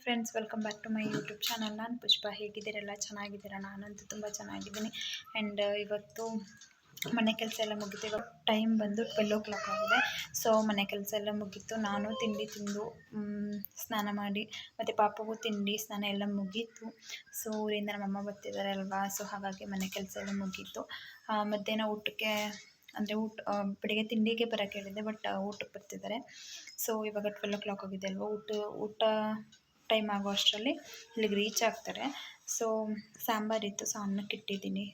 Friends, welcome back to my YouTube channel. ನಾನು ಪುಷ್ಪ. ಹೇಗಿದ್ದೀರೆಲ್ಲ? ಚೆನ್ನಾಗಿದ್ದೀರಾ? ನಾನಂತೂ ತುಂಬ ಚೆನ್ನಾಗಿದ್ದೀನಿ. ಆ್ಯಂಡ್ ಇವತ್ತು ಮನೆ ಕೆಲಸ ಎಲ್ಲ ಮುಗಿತು. ಇವಾಗ ಟೈಮ್ ಬಂದು 12 ಆಗಿದೆ. ಸೊ ಮನೆ ಕೆಲಸ ಎಲ್ಲ ಮುಗೀತು. ನಾನು ತಿಂಡಿ ತಿಂದು ಸ್ನಾನ ಮಾಡಿ ಮತ್ತು ಪಾಪಗೂ ತಿಂಡಿ ಸ್ನಾನ ಎಲ್ಲ ಮುಗೀತು. ಸೊ ಊರಿಂದ ನಮ್ಮಮ್ಮ ಬರ್ತಿದ್ದಾರೆ ಅಲ್ವಾ, ಸೊ ಹಾಗಾಗಿ ಮನೆ ಕೆಲಸ ಎಲ್ಲ ಮುಗೀತು. ಮಧ್ಯಾಹ್ನ ಊಟಕ್ಕೆ ಅಂದರೆ ಬೆಳಿಗ್ಗೆ ತಿಂಡಿಗೆ ಬರೋಕ್ಕೆ ಹೇಳಿದ್ದೆ, ಬಟ್ ಊಟಕ್ಕೆ ಬರ್ತಿದ್ದಾರೆ. ಸೊ ಇವಾಗ 12 ಆಗಿದೆ ಅಲ್ವಾ, ಊಟ ಟೈಮ್ ಆಗೋ ಅಷ್ಟರಲ್ಲಿ ಇಲ್ಲಿಗೆ ರೀಚ್ ಆಗ್ತಾರೆ. ಸೊ ಸಾಂಬಾರಿತ್ತು, ಸೊ ಅನ್ನಕ್ಕೆ ಇಟ್ಟಿದ್ದೀನಿ,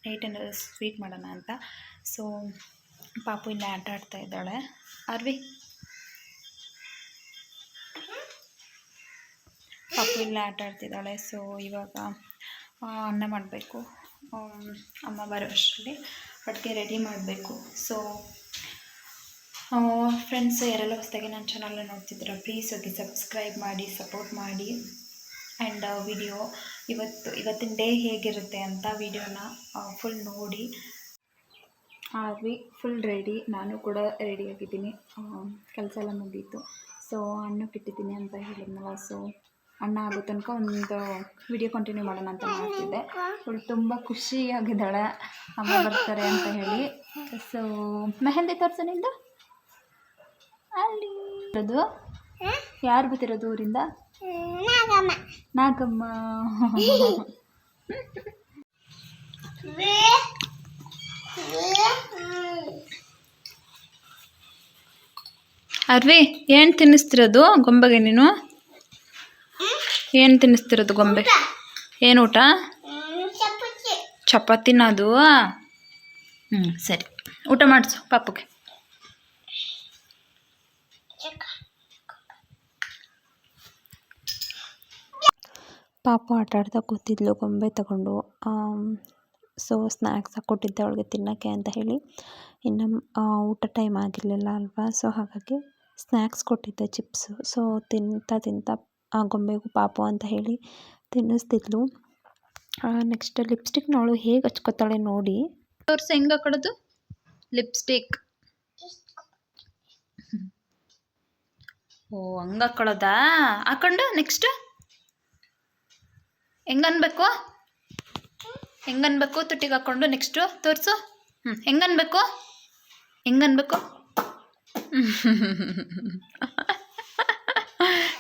ನೈಟನ್ನು ಸ್ವೀಟ್ ಮಾಡೋಣ ಅಂತ. ಸೊ ಪಾಪು ಇಲ್ಲಿ ಆಟ ಆಡ್ತಾ ಇದ್ದಾಳೆ. ಅರ್ವಿ, ಪಾಪು ಇಲ್ಲಿ ಆಟ ಆಡ್ತಿದ್ದಾಳೆ. ಸೊ ಇವಾಗ ಅನ್ನ ಮಾಡಬೇಕು. ಅಮ್ಮ ಬರೋ ಅಷ್ಟರಲ್ಲಿ ಅಡುಗೆ ರೆಡಿ ಮಾಡಬೇಕು. ಸೊ ಫ್ರೆಂಡ್ಸ್, ಯಾರೆಲ್ಲ ಹೊಸದಾಗಿ ನನ್ನ ಚಾನಲ್ನ ನೋಡ್ತಿದ್ದೀರಾ, ಪ್ಲೀಸ್ ಹೋಗಿ ಸಬ್ಸ್ಕ್ರೈಬ್ ಮಾಡಿ, ಸಪೋರ್ಟ್ ಮಾಡಿ. ಆ್ಯಂಡ್ ಇವತ್ತಿನ ಡೇ ಹೇಗಿರುತ್ತೆ ಅಂತ ವಿಡಿಯೋನ ಫುಲ್ ನೋಡಿ. ಆರ್ವಿ ಫುಲ್ ರೆಡಿ, ನಾನು ಕೂಡ ರೆಡಿಯಾಗಿದ್ದೀನಿ. ಕೆಲಸ ಎಲ್ಲ ಮುಗೀತು. ಸೊ ಅನ್ನಕ್ಕೆ ಇಟ್ಟಿದ್ದೀನಿ ಅಂತ ಹೇಳಿದ್ನಲ್ಲ, ಸೊ ಅನ್ನ ಆಗೋ ತನಕ ಒಂದು ವಿಡಿಯೋ ಕಂಟಿನ್ಯೂ ಮಾಡೋಣ ಅಂತ ಮಾಡ್ತಿದ್ದೆ. ಅವಳು ತುಂಬ ಖುಷಿಯಾಗಿದ್ದಾಳೆ ಅಮ್ಮ ಬರ್ತಾರೆ ಅಂತ ಹೇಳಿ. ಸೊ ಮೆಹಂದಿ ತೋರಿಸು ನಿಂದು. ಅಲ್ಲಿ ಅದು ಯಾರು ಬರ್ತಿರೋದು ಊರಿಂದ? ನಾಗಮ್ಮ. ಅರ್ವಿ, ಏನು ತಿನ್ನಿಸ್ತಿರೋದು ಗೊಂಬೆಗೆ ನೀನು? ಏನು ತಿನ್ನಿಸ್ತಿರೋದು ಗೊಂಬೆ? ಏನು ಊಟ? ಚಪಾತಿನ ಅದು? ಸರಿ, ಊಟ ಮಾಡಿಸು ಪಾಪುಗೆ. ಪಾಪು ಆಟ ಆಡ್ತಾ ಕೂತಿದ್ಲು ಗೊಂಬೆ ತಗೊಂಡು. ಸೊ ಸ್ನ್ಯಾಕ್ಸ್ ಹಾಕ್ಕೊಟ್ಟಿದ್ದೆ ಅವಳಿಗೆ ತಿನ್ನೋಕ್ಕೆ ಅಂತ ಹೇಳಿ. ಇನ್ನು ಊಟ ಟೈಮ್ ಆಗಿರಲಿಲ್ಲ ಅಲ್ವಾ, ಸೊ ಹಾಗಾಗಿ ಸ್ನ್ಯಾಕ್ಸ್ ಕೊಟ್ಟಿದ್ದೆ, ಚಿಪ್ಸು. ಸೊ ತಿಂತಾ ಆ ಗೊಂಬೆಗೂ ಪಾಪು ಅಂತ ಹೇಳಿ ತಿನ್ನಿಸ್ತಿದ್ಲು. ನೆಕ್ಸ್ಟ್ ಲಿಪ್ಸ್ಟಿಕ್ನ ಅವಳು ಹೇಗೆ ಹಚ್ಕೋತಾಳೆ ನೋಡಿ. ತೋರಿಸಿ ಹೆಂಗೆ ಹಾಕೊಳ್ಳೋದು ಲಿಪ್ಸ್ಟಿಕ್. ಓ, ಹಂಗೆ ಹಾಕೊಳ್ಳೋದಾ? ಹಾಕೊಂಡು ನೆಕ್ಸ್ಟ್ ಹೆಂಗನ್ಬೇಕು ತುಟ್ಟಿಗೆ ಹಾಕ್ಕೊಂಡು ನೆಕ್ಸ್ಟು ತೋರಿಸು. ಹೆಂಗನ್ಬೇಕು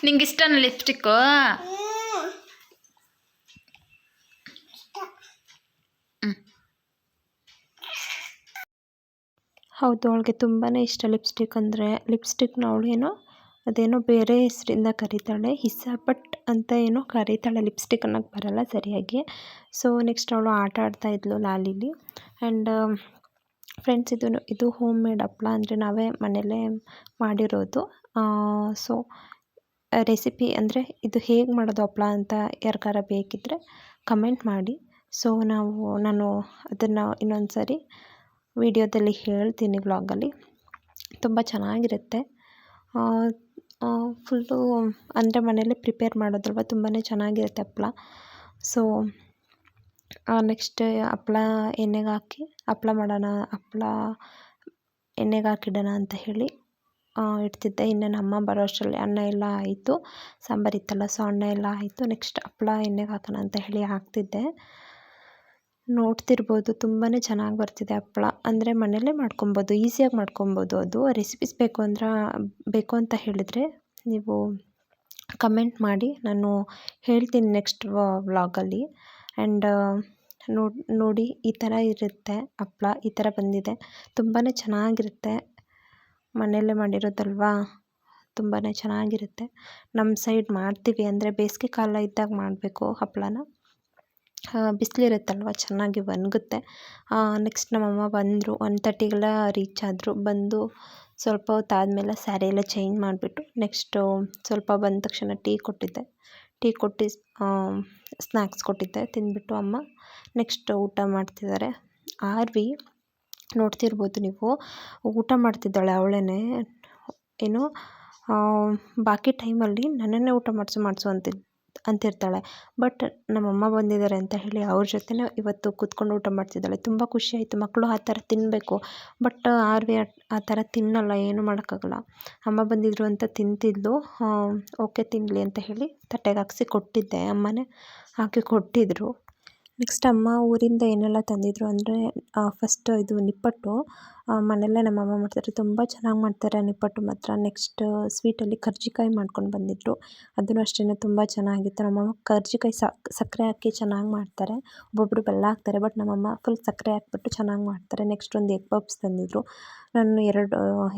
ನಿಂಗೆ ಇಷ್ಟನಾ ಲಿಪ್ಸ್ಟಿಕ್ಕು? ಹೌದು, ಅವಳಿಗೆ ತುಂಬಾ ಇಷ್ಟ ಲಿಪ್ಸ್ಟಿಕ್ ಅಂದರೆ. ಲಿಪ್ಸ್ಟಿಕ್ನ ಅವಳೇನೋ ಅದೇನೋ ಬೇರೆ ಹೆಸರಿಂದ ಕರೀತಾಳೆ, ಹಿಸ್ಸಾಪಟ್ ಅಂತ ಏನೋ ಕರೀತಾಳೆ. ಲಿಪ್ಸ್ಟಿಕ್ ಅನ್ನೋಕ್ಕೆ ಬರಲ್ಲ ಸರಿಯಾಗಿ. ಸೊ ನೆಕ್ಸ್ಟ್ ಅವಳು ಆಟ ಆಡ್ತಾ ಇದ್ಲು ಲಾಲಿಲಿ. ಆ್ಯಂಡ್ ಫ್ರೆಂಡ್ಸ್, ಇದು ಹೋಮ್ ಮೇಡ್ ಹಪ್ಳ, ಅಂದರೆ ನಾವೇ ಮನೆಯಲ್ಲೇ ಮಾಡಿರೋದು. ಸೊ ರೆಸಿಪಿ ಅಂದರೆ ಇದು ಹೇಗೆ ಮಾಡೋದು ಹಪ್ಳ ಅಂತ ಯಾರಿಗಾರ ಬೇಕಿದ್ದರೆ ಕಮೆಂಟ್ ಮಾಡಿ. ಸೊ ನಾನು ಅದನ್ನು ಇನ್ನೊಂದು ಸರಿ ವಿಡಿಯೋದಲ್ಲಿ ಹೇಳ್ತೀನಿ, ವ್ಲಾಗಲ್ಲಿ. ತುಂಬ ಚೆನ್ನಾಗಿರುತ್ತೆ. ಫುಲ್ಲು ಅಂದರೆ ಮನೇಲಿ ಪ್ರಿಪೇರ್ ಮಾಡೋದಲ್ವ, ತುಂಬಾ ಚೆನ್ನಾಗಿರುತ್ತೆ ಹಪ್ಳ. ಸೊ ನೆಕ್ಸ್ಟ್ ಹಪ್ಳ ಎಣ್ಣೆಗೆ ಹಾಕಿ ಹಪ್ಳ ಎಣ್ಣೆಗೆ ಹಾಕಿಡೋಣ ಅಂತ ಹೇಳಿ ಇಡ್ತಿದ್ದೆ. ಇನ್ನು ನಮ್ಮ ಬರೋ ಅಷ್ಟರಲ್ಲಿ ಅನ್ನ ಎಲ್ಲ ಆಯಿತು, ಸಾಂಬಾರಿತ್ತಲ್ಲ, ಸೊ ಅನ್ನ ಎಲ್ಲ ಆಯಿತು. ನೆಕ್ಸ್ಟ್ ಹಪ್ಳ ಎಣ್ಣೆಗೆ ಹಾಕೋಣ ಅಂತ ಹೇಳಿ ಹಾಕ್ತಿದ್ದೆ. ನೋಡ್ತಿರ್ಬೋದು, ತುಂಬಾ ಚೆನ್ನಾಗಿ ಬರ್ತಿದೆ ಹಪ್ಳ. ಅಂದರೆ ಮನೆಯಲ್ಲೇ ಮಾಡ್ಕೊಬೋದು, ಈಸಿಯಾಗಿ ಮಾಡ್ಕೊಬೋದು. ಅದು ರೆಸಿಪೀಸ್ ಬೇಕು ಅಂತ ಹೇಳಿದರೆ ನೀವು ಕಮೆಂಟ್ ಮಾಡಿ, ನಾನು ಹೇಳ್ತೀನಿ ನೆಕ್ಸ್ಟ್ ವ್ಲಾಗಲ್ಲಿ. ಆ್ಯಂಡ್ ನೋಡಿ, ಈ ಥರ ಇರುತ್ತೆ ಹಪ್ಳ, ಈ ಥರ ಬಂದಿದೆ. ತುಂಬಾ ಚೆನ್ನಾಗಿರುತ್ತೆ, ಮನೆಯಲ್ಲೇ ಮಾಡಿರೋದಲ್ವಾ, ತುಂಬಾ ಚೆನ್ನಾಗಿರುತ್ತೆ. ನಮ್ಮ ಸೈಡ್ ಮಾಡ್ತೀವಿ, ಅಂದರೆ ಬೇಸಿಗೆ ಕಾಲ ಇದ್ದಾಗ ಮಾಡಬೇಕು ಹಪ್ಪಳನ. ಬಿಸಿಲಿರುತ್ತಲ್ವ, ಚೆನ್ನಾಗಿ ಒಣಗುತ್ತೆ. ನೆಕ್ಸ್ಟ್ ನಮ್ಮಮ್ಮ ಬಂದರು, 1:30ಗೆಲ್ಲ ರೀಚ್ ಆದರು. ಬಂದು ಸ್ವಲ್ಪ ಹೊತ್ತು ಆದಮೇಲೆ ಸ್ಯಾರಿ ಎಲ್ಲ ಚೇಂಜ್ ಮಾಡಿಬಿಟ್ಟು ನೆಕ್ಸ್ಟು ಸ್ವಲ್ಪ ಬಂದ ತಕ್ಷಣ ಟೀ ಕೊಟ್ಟು ಸ್ನ್ಯಾಕ್ಸ್ ಕೊಟ್ಟಿದ್ದೆ, ತಿಂದ್ಬಿಟ್ಟು ಅಮ್ಮ ನೆಕ್ಸ್ಟ್ ಊಟ ಮಾಡ್ತಿದ್ದಾರೆ. ಆರ್ವಿ ನೋಡ್ತಿರ್ಬೋದು ನೀವು, ಊಟ ಮಾಡ್ತಿದ್ದಾಳೆ ಅವಳೇ. ಏನು ಬಾಕಿ ಟೈಮಲ್ಲಿ ನನ್ನನ್ನೇ ಊಟ ಮಾಡಿಸು ಅಂತಿರ್ತಾಳೆ. ಬಟ್ ನಮ್ಮಮ್ಮ ಬಂದಿದ್ದಾರೆ ಅಂತ ಹೇಳಿ ಅವ್ರ ಜೊತೆನೇ ಇವತ್ತು ಕೂತ್ಕೊಂಡು ಊಟ ಮಾಡ್ತಿದ್ದಾಳೆ. ತುಂಬ ಖುಷಿಯಾಯಿತು. ಮಕ್ಕಳು ಆ ಥರ ತಿನ್ನಬೇಕು. ಬಟ್ ಆರ್ವಿ ಆ ಥರ ತಿನ್ನಲ್ಲ, ಏನು ಮಾಡೋಕ್ಕಾಗಲ್ಲ. ಅಮ್ಮ ಬಂದಿದ್ರು ಅಂತ ತಿಂತಿದ್ಲು. ಓಕೆ ತಿನ್ನಲಿ ಅಂತ ಹೇಳಿ ತಟ್ಟೆಗೆ ಹಾಕ್ಸಿ ಕೊಟ್ಟಿದ್ದೆ. ಅಮ್ಮನೇ ಹಾಕಿ ಕೊಟ್ಟಿದ್ದರು. ನೆಕ್ಸ್ಟ್ ಅಮ್ಮ ಊರಿಂದ ಏನೆಲ್ಲ ತಂದಿದ್ರು ಅಂದರೆ ಫಸ್ಟ್ ಇದು ನಿಪ್ಪಟ್ಟು ಮನೆಯಲ್ಲೇ ನಮ್ಮಮ್ಮ ಮಾಡ್ತಾರೆ. ತುಂಬ ಚೆನ್ನಾಗಿ ಮಾಡ್ತಾರೆ ನಿಪ್ಪಟ್ಟು ಮಾತ್ರ. ನೆಕ್ಸ್ಟ್ ಸ್ವೀಟಲ್ಲಿ ಕರ್ಜಿಕಾಯಿ ಮಾಡ್ಕೊಂಡು ಬಂದಿದ್ದರು. ಅದನ್ನು ಅಷ್ಟೇ ತುಂಬ ಚೆನ್ನಾಗಿತ್ತು. ನಮ್ಮಮ್ಮ ಕರ್ಜಿಕಾಯಿ ಸಕ್ಕರೆ ಹಾಕಿ ಚೆನ್ನಾಗಿ ಮಾಡ್ತಾರೆ. ಒಬ್ಬೊಬ್ಬರು ಬೆಲ್ಲ ಹಾಕ್ತಾರೆ, ಬಟ್ ನಮ್ಮಮ್ಮ ಫುಲ್ ಸಕ್ಕರೆ ಹಾಕ್ಬಿಟ್ಟು ಚೆನ್ನಾಗಿ ಮಾಡ್ತಾರೆ. ನೆಕ್ಸ್ಟ್ ಒಂದು ಎಗ್ ಪಪ್ಸ್ ತಂದಿದ್ದರು. ನಾನು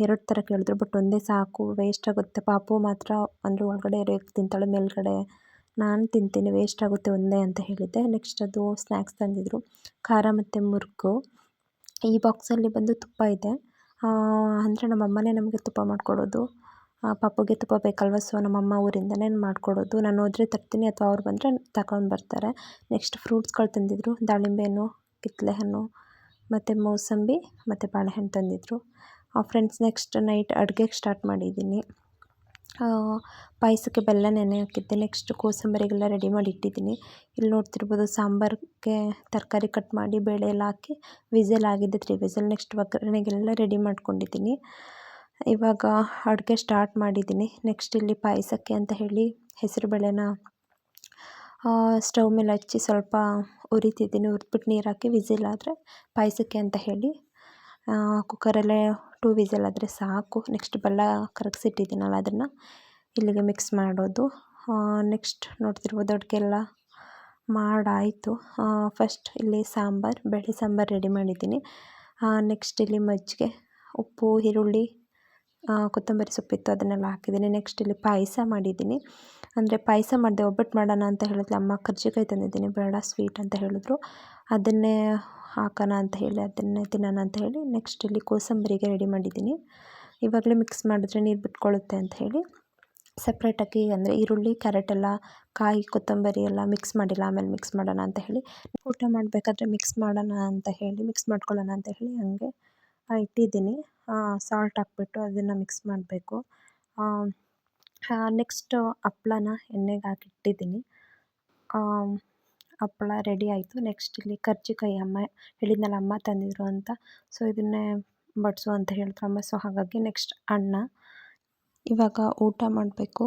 ಎರಡು ಥರ ಕೇಳಿದ್ರು, ಬಟ್ ಒಂದೇ ಸಾಕು, ವೇಸ್ಟ್ ಆಗುತ್ತೆ. ಪಾಪು ಮಾತ್ರ ಅಂದರೆ ಒಳಗಡೆ ಎಗ್ ತಿಂತಾಳೆ, ಮೇಲ್ಗಡೆ ನಾನು ತಿಂತೀನಿ, ವೇಸ್ಟ್ ಆಗುತ್ತೆ ಒಂದೇ ಅಂತ ಹೇಳಿದ್ದೆ. ನೆಕ್ಸ್ಟ್ ಅದು ಸ್ನ್ಯಾಕ್ಸ್ ತಂದಿದ್ದರು, ಖಾರ ಮತ್ತು ಮುರುಕು. ಈ ಬಾಕ್ಸಲ್ಲಿ ಬಂದು ತುಪ್ಪ ಇದೆ. ಅಂದರೆ ನಮ್ಮಮ್ಮನೇ ನಮಗೆ ತುಪ್ಪ ಮಾಡಿಕೊಡೋದು. ಪಾಪುಗೆ ತುಪ್ಪ ಬೇಕಲ್ವ, ಸೊ ನಮ್ಮಮ್ಮ ಊರಿಂದನೇ ಮಾಡಿಕೊಡೋದು. ನಾನು ಹೋದರೆ ತರ್ತೀನಿ ಅಥವಾ ಅವ್ರು ಬಂದರೆ ತಗೊಂಡು ಬರ್ತಾರೆ. ನೆಕ್ಸ್ಟ್ ಫ್ರೂಟ್ಸ್ಗಳು ತಂದಿದ್ದರು, ದಾಳಿಂಬೆ ಹಣ್ಣು, ಕಿತ್ತಳೆ ಹಣ್ಣು ಮತ್ತು ಮೌಸಂಬಿ ಮತ್ತು ಬಾಳೆಹಣ್ಣು ತಂದಿದ್ದರು. ಫ್ರೆಂಡ್ಸ್, ನೆಕ್ಸ್ಟ್ ನೈಟ್ ಅಡುಗೆಗೆ ಸ್ಟಾರ್ಟ್ ಮಾಡಿದ್ದೀನಿ. ಪಾಯಸಕ್ಕೆ ಬೆಲ್ಲ ನೆನೆ ಹಾಕಿದ್ದೆ. ನೆಕ್ಸ್ಟ್ ಕೋಸಂಬರಿಗೆಲ್ಲ ರೆಡಿ ಮಾಡಿ ಇಟ್ಟಿದ್ದೀನಿ. ಇಲ್ಲಿ ನೋಡ್ತಿರ್ಬೋದು, ಸಾಂಬಾರಿಗೆ ತರಕಾರಿ ಕಟ್ ಮಾಡಿ ಬೇಳೆ ಎಲ್ಲ ಹಾಕಿ ವಿಸಿಲ್ ಆಗಿದೆ, 3 ವಿಸಿಲ್. ನೆಕ್ಸ್ಟ್ ಒಗ್ಗರಣೆಗೆಲ್ಲ ರೆಡಿ ಮಾಡ್ಕೊಂಡಿದ್ದೀನಿ. ಇವಾಗ ಅಡುಗೆ ಸ್ಟಾರ್ಟ್ ಮಾಡಿದ್ದೀನಿ. ನೆಕ್ಸ್ಟ್ ಇಲ್ಲಿ ಪಾಯಸಕ್ಕೆ ಅಂತ ಹೇಳಿ ಹೆಸರುಬೇಳೆನ ಸ್ಟವ್ ಮೇಲೆ ಹಚ್ಚಿ ಸ್ವಲ್ಪ ಹುರಿತಿದ್ದೀನಿ. ಹುರಿದ್ಬಿಟ್ಟು ನೀರು ಹಾಕಿ ವಿಸಿಲ್ ಆದರೆ ಪಾಯಸಕ್ಕೆ ಅಂತ ಹೇಳಿ ಕುಕ್ಕರಲ್ಲೇ 2 ವಿಸಿಲ್ ಆದರೆ ಸಾಕು. ನೆಕ್ಸ್ಟ್ ಬೆಲ್ಲ ಕರಗಿಸಿಟ್ಟಿದ್ದೀನಲ್ಲ, ಅದನ್ನು ಇಲ್ಲಿಗೆ ಮಿಕ್ಸ್ ಮಾಡೋದು. ನೆಕ್ಸ್ಟ್ ನೋಡ್ತಿರ್ಬೋದು, ಅಡುಗೆ ಎಲ್ಲ ಮಾಡಾಯಿತು. ಫಸ್ಟ್ ಇಲ್ಲಿ ಬೇಳೆ ಸಾಂಬಾರು ರೆಡಿ ಮಾಡಿದ್ದೀನಿ. ನೆಕ್ಸ್ಟ್ ಇಲ್ಲಿ ಮಜ್ಜಿಗೆ, ಉಪ್ಪು, ಈರುಳ್ಳಿ, ಕೊತ್ತಂಬರಿ ಸೊಪ್ಪಿತ್ತು, ಅದನ್ನೆಲ್ಲ ಹಾಕಿದ್ದೀನಿ. ನೆಕ್ಸ್ಟ್ ಇಲ್ಲಿ ಪಾಯಸ ಮಾಡಿದ್ದೀನಿ. ಅಂದರೆ ಪಾಯಸ ಮಾಡಿದೆ, ಒಬ್ಬಟ್ಟು ಮಾಡೋಣ ಅಂತ ಹೇಳಿದ್ಲು ಅಮ್ಮ. ಕರ್ಜಿಕಾಯಿ ತಂದಿದ್ದೀನಿ, ಬೇಡ ಸ್ವೀಟ್ ಅಂತ ಹೇಳಿದ್ರು. ಅದನ್ನೇ ಹಾಕೋಣ ಅಂತ ಹೇಳಿ, ಅದನ್ನೇ ತಿನ್ನೋಣ ಅಂತ ಹೇಳಿ ನೆಕ್ಸ್ಟ್ ಇಲ್ಲಿ ಕೋಸಂಬರಿಗೆ ರೆಡಿ ಮಾಡಿದ್ದೀನಿ. ಇವಾಗಲೇ ಮಿಕ್ಸ್ ಮಾಡಿದ್ರೆ ನೀರು ಬಿಟ್ಕೊಳ್ಳುತ್ತೆ ಅಂತ ಹೇಳಿ ಸಪ್ರೇಟಾಗಿ, ಅಂದರೆ ಈರುಳ್ಳಿ, ಕ್ಯಾರೆಟ್ ಎಲ್ಲ, ಕಾಯಿ, ಕೊತ್ತಂಬರಿ ಎಲ್ಲ ಮಿಕ್ಸ್ ಮಾಡಿಲ್ಲ, ಆಮೇಲೆ ಮಿಕ್ಸ್ ಮಾಡೋಣ ಅಂತ ಹೇಳಿ, ಊಟ ಮಾಡಬೇಕಾದ್ರೆ ಮಿಕ್ಸ್ ಮಾಡೋಣ ಅಂತ ಹೇಳಿ, ಮಿಕ್ಸ್ ಮಾಡ್ಕೊಳ್ಳೋಣ ಅಂತ ಹೇಳಿ ಹಂಗೆ ಇಟ್ಟಿದ್ದೀನಿ. ಸಾಲ್ಟ್ ಹಾಕ್ಬಿಟ್ಟು ಅದನ್ನು ಮಿಕ್ಸ್ ಮಾಡಬೇಕು. ನೆಕ್ಸ್ಟ್ ಹಪ್ಳನ ಎಣ್ಣೆಗೆ ಹಾಕಿಟ್ಟಿದ್ದೀನಿ. ಹಪ್ಪಳ ರೆಡಿ ಆಯಿತು. ನೆಕ್ಸ್ಟ್ ಇಲ್ಲಿ ಕರ್ಜಿಕಾಯಿ ಅಮ್ಮ ಹೇಳಿದ್ನಲ್ಲ, ಅಮ್ಮ ತಂದಿದ್ರು ಅಂತ, ಸೊ ಇದನ್ನೇ ಬಡಿಸು ಅಂತ ಹೇಳಿದ್ರು ಅಮ್ಮ. ಸೊ ಹಾಗಾಗಿ ನೆಕ್ಸ್ಟ್ ಅನ್ನ. ಇವಾಗ ಊಟ ಮಾಡಬೇಕು.